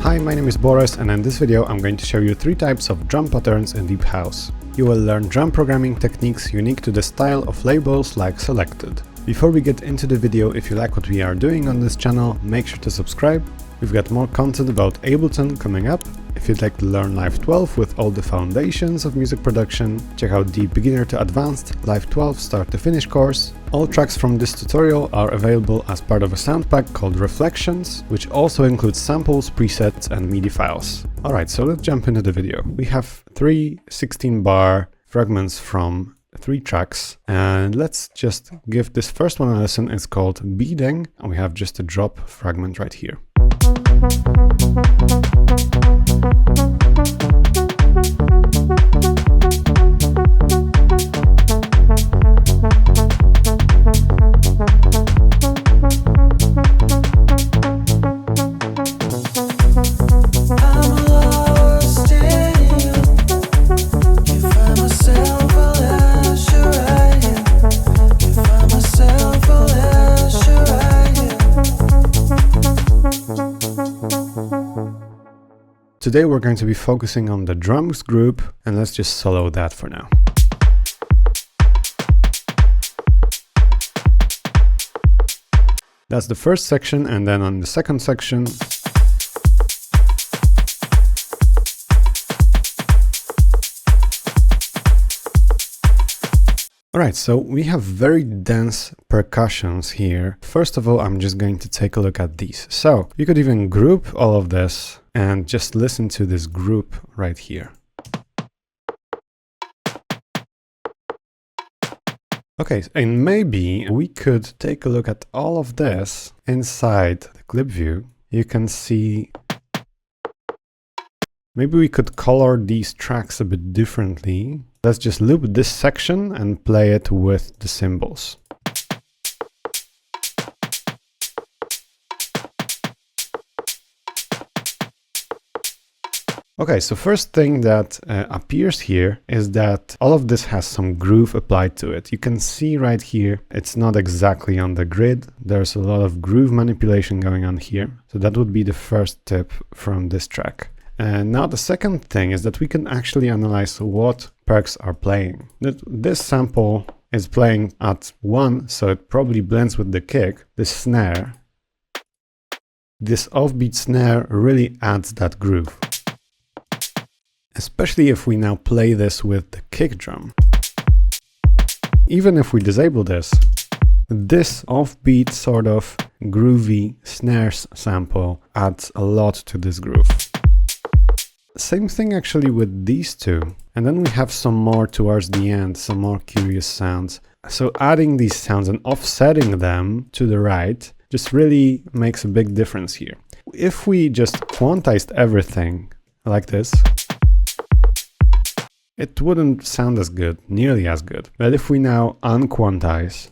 Hi, my name is Borys, and in this video I'm going to show you 3 types of drum patterns in Deep House. You will learn drum programming techniques unique to the style of labels like Selected. Before we get into the video, if you like what we are doing on this channel, make sure to subscribe. We've got more content about Ableton coming up. If you'd like to learn Live 12 with all the foundations of music production, check out the Beginner to Advanced Live 12 Start to Finish course. All tracks from this tutorial are available as part of a sound pack called Reflections, which also includes samples, presets and MIDI files. Alright, so let's jump into the video. We have 3 16-bar fragments from 3 tracks, and let's just give this first one a listen. It's called Beating, and we have just a drop fragment right here. Today we're going to be focusing on the drums group, and let's just solo that for now. That's the first section, and then on the second section, alright, so we have very dense percussions here. First of all, I'm just going to take a look at these. So you could even group all of this and just listen to this group right here. Okay, and maybe we could take a look at all of this inside the clip view. You can see maybe we could color these tracks a bit differently. Let's just loop this section and play it with the cymbals. Okay, so first thing that appears here is that all of this has some groove applied to it. You can see right here, it's not exactly on the grid. There's a lot of groove manipulation going on here. So that would be the first tip from this track. And now the second thing is that we can actually analyze what percs are playing. This sample is playing at 1, so it probably blends with the kick. This snare, this offbeat snare really adds that groove. Especially if we now play this with the kick drum. Even if we disable this, this offbeat sort of groovy snares sample adds a lot to this groove. Same thing actually with these two. And then we have some more towards the end, some more curious sounds. So adding these sounds and offsetting them to the right just really makes a big difference here. If we just quantized everything like this, it wouldn't sound as good, nearly as good. But if we now unquantize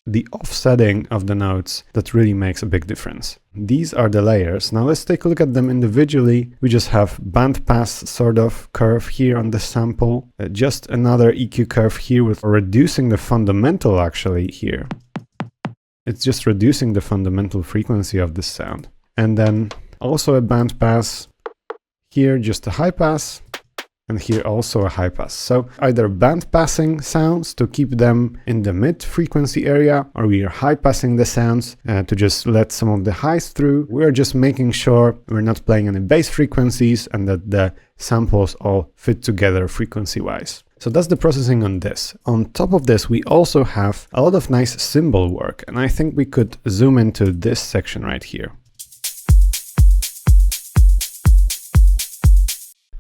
the offsetting of the notes, that really makes a big difference. These are the layers. Now let's take a look at them individually. We just have bandpass sort of curve here on the sample, just another EQ curve here with reducing the fundamental actually here. It's just reducing the fundamental frequency of this sound. And then also a bandpass, here just a high pass, and here also a high pass. So either band passing sounds to keep them in the mid frequency area, or we are high passing the sounds to just let some of the highs through. We're just making sure we're not playing any bass frequencies and that the samples all fit together frequency wise. So that's the processing on this. On top of this, we also have a lot of nice cymbal work, and I think we could zoom into this section right here.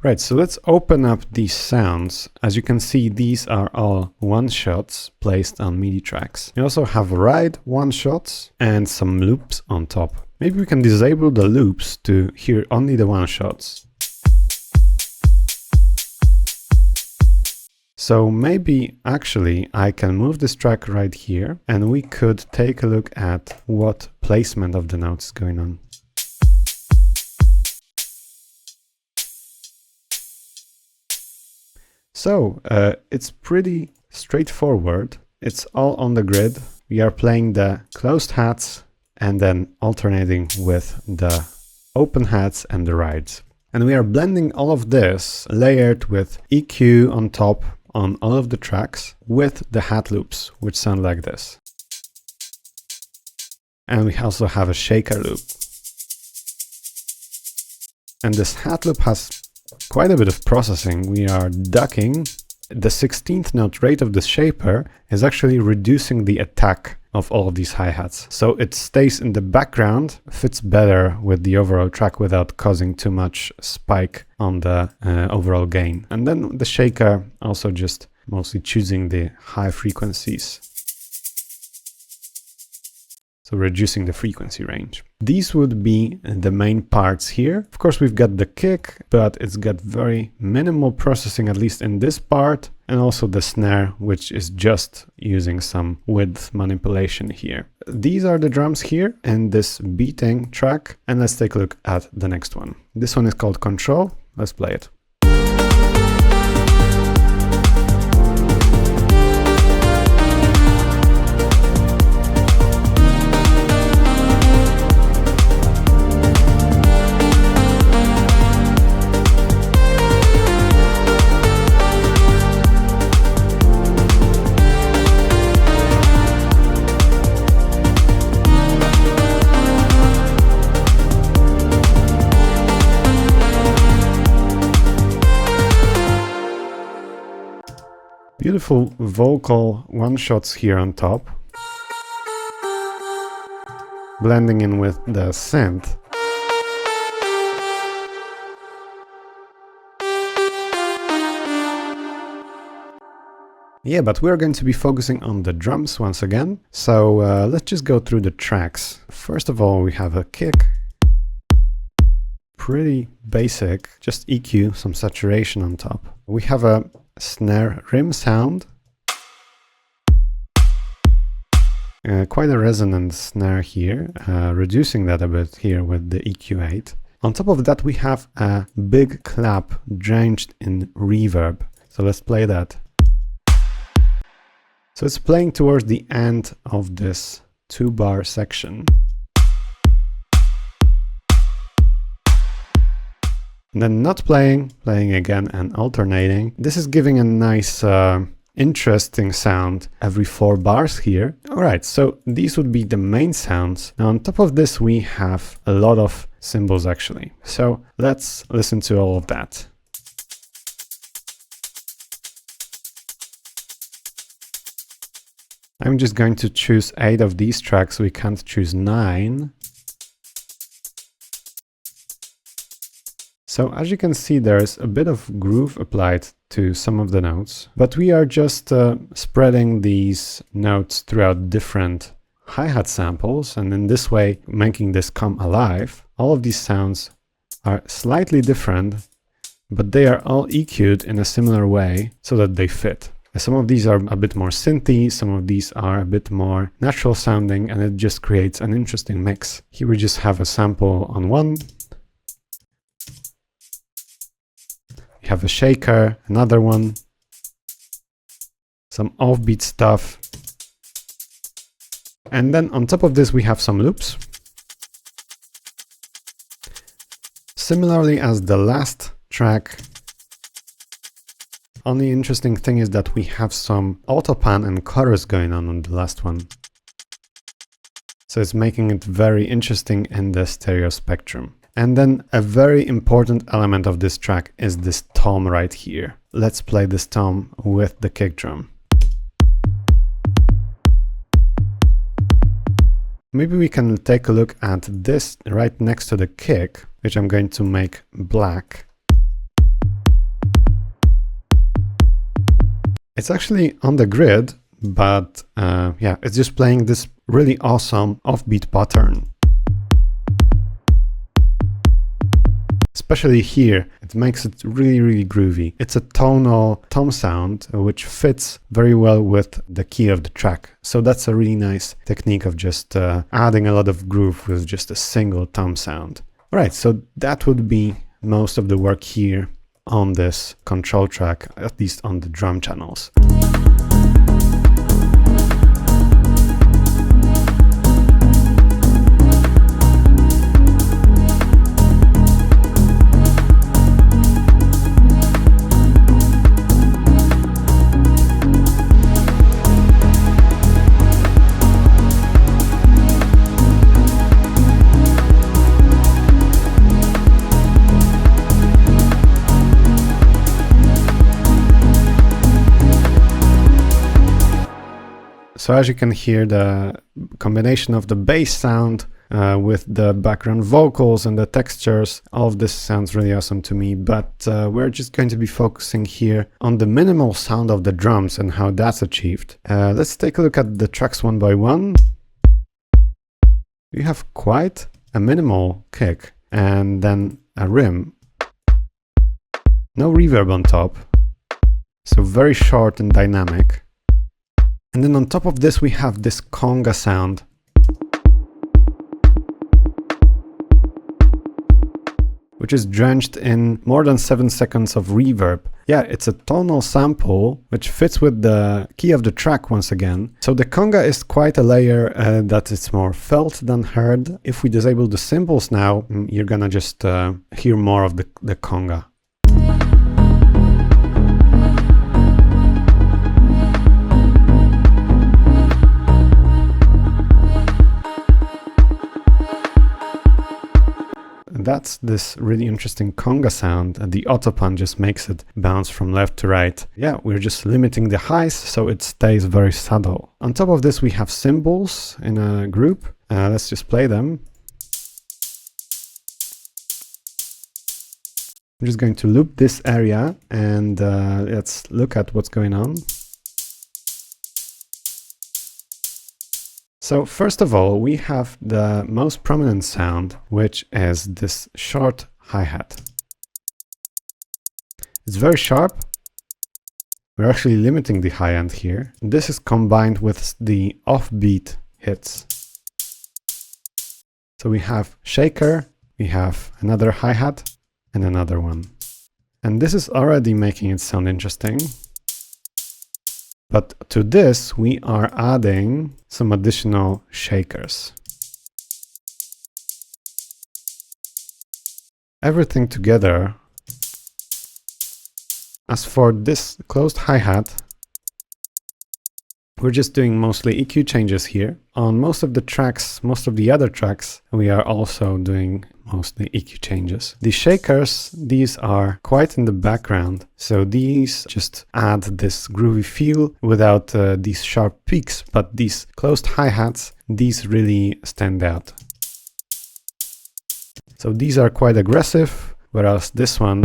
Right, so let's open up these sounds. As you can see, these are all one-shots placed on MIDI tracks. We also have ride one-shots and some loops on top. Maybe we can disable the loops to hear only the one-shots. So maybe actually I can move this track right here and we could take a look at what placement of the notes is going on. So it's pretty straightforward. It's all on the grid. We are playing the closed hats and then alternating with the open hats and the rides. And we are blending all of this layered with EQ on top on all of the tracks with the hat loops, which sound like this. And we also have a shaker loop. And this hat loop has quite a bit of processing. We are ducking. The 16th note rate of the shaper is actually reducing the attack of all of these hi-hats. So it stays in the background, fits better with the overall track without causing too much spike on the overall gain. And then the shaker also just mostly choosing the high frequencies. So reducing the frequency range. These would be the main parts here. Of course, we've got the kick, but it's got very minimal processing, at least in this part. And also the snare, which is just using some width manipulation here. These are the drums here in this beating track. And let's take a look at the next one. This one is called Control. Let's play it. Beautiful vocal one-shots here on top, blending in with the synth. Yeah, but we're going to be focusing on the drums once again. So let's just go through the tracks. First of all, we have a kick. Pretty basic, just EQ, some saturation on top. We have a snare rim sound. Quite a resonant snare here, reducing that a bit here with the EQ8. On top of that, we have a big clap drenched in reverb. So let's play that. So it's playing towards the end of this 2-bar section. And then not playing, playing again and alternating. This is giving a nice, interesting sound every 4 bars here. All right, so these would be the main sounds. Now on top of this, we have a lot of cymbals actually. So let's listen to all of that. I'm just going to choose 8 of these tracks. We can't choose 9. So as you can see, there's a bit of groove applied to some of the notes, but we are just spreading these notes throughout different hi-hat samples, and in this way making this come alive. All of these sounds are slightly different, but they are all EQ'd in a similar way so that they fit. Some of these are a bit more synthy, some of these are a bit more natural sounding, and it just creates an interesting mix. Here we just have a sample on one. We have a shaker, another one, some offbeat stuff. And then on top of this, we have some loops. Similarly as the last track, only interesting thing is that we have some autopan and chorus going on the last one. So it's making it very interesting in the stereo spectrum. And then a very important element of this track is this tom right here. Let's play this tom with the kick drum. Maybe we can take a look at this right next to the kick, which I'm going to make black. It's actually on the grid, but yeah, it's just playing this really awesome offbeat pattern. Especially here, it makes it really, really groovy. It's a tonal tom sound, which fits very well with the key of the track. So that's a really nice technique of just adding a lot of groove with just a single tom sound. All right, so that would be most of the work here on this control track, at least on the drum channels. So as you can hear, the combination of the bass sound with the background vocals and the textures, all of this sounds really awesome to me, but we're just going to be focusing here on the minimal sound of the drums and how that's achieved. Let's take a look at the tracks one by one. We have quite a minimal kick and then a rim. No reverb on top, so very short and dynamic. And then on top of this we have this conga sound. Which is drenched in more than 7 seconds of reverb. Yeah, it's a tonal sample, which fits with the key of the track once again. So the conga is quite a layer that is more felt than heard. If we disable the cymbals now, you're gonna just hear more of the conga. That's this really interesting conga sound, and the autopan just makes it bounce from left to right. Yeah, we're just limiting the highs so it stays very subtle. On top of this we have cymbals in a group. Let's just play them. I'm just going to loop this area and let's look at what's going on. So first of all, we have the most prominent sound, which is this short hi-hat. It's very sharp. We're actually limiting the high end here. This is combined with the offbeat hits. So we have shaker, we have another hi-hat, and another one. And this is already making it sound interesting. But to this, we are adding some additional shakers. Everything together. As for this closed hi-hat, we're just doing mostly EQ changes here. On most of the tracks, most of the other tracks, we are also doing mostly EQ changes. The shakers, these are quite in the background, so these just add this groovy feel without these sharp peaks, but these closed hi-hats, these really stand out. So these are quite aggressive, whereas this one,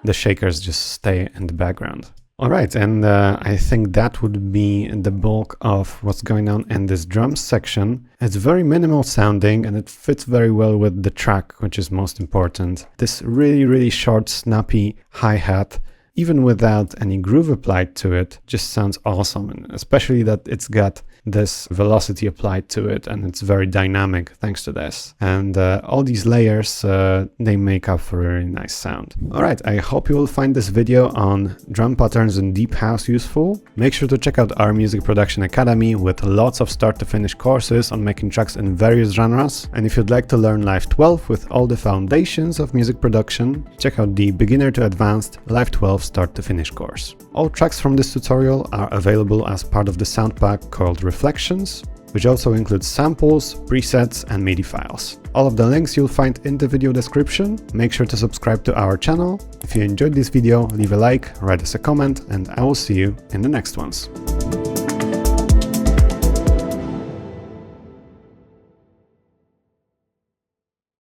the shakers just stay in the background. Alright, and I think that would be the bulk of what's going on in this drums section. It's very minimal sounding and it fits very well with the track, which is most important. This really short, snappy hi-hat, even without any groove applied to it, just sounds awesome, and especially that it's got this velocity applied to it and it's very dynamic thanks to this. And all these layers, they make up for a really nice sound. Alright, I hope you will find this video on drum patterns and deep house useful. Make sure to check out our Music Production Academy with lots of start to finish courses on making tracks in various genres. And if you'd like to learn Live 12 with all the foundations of music production, check out the Beginner to Advanced Live 12 Start to Finish course. All tracks from this tutorial are available as part of the sound pack called Reflections, which also includes samples, presets, and MIDI files. All of the links you'll find in the video description. Make sure to subscribe to our channel. If you enjoyed this video, leave a like, write us a comment, and I will see you in the next ones.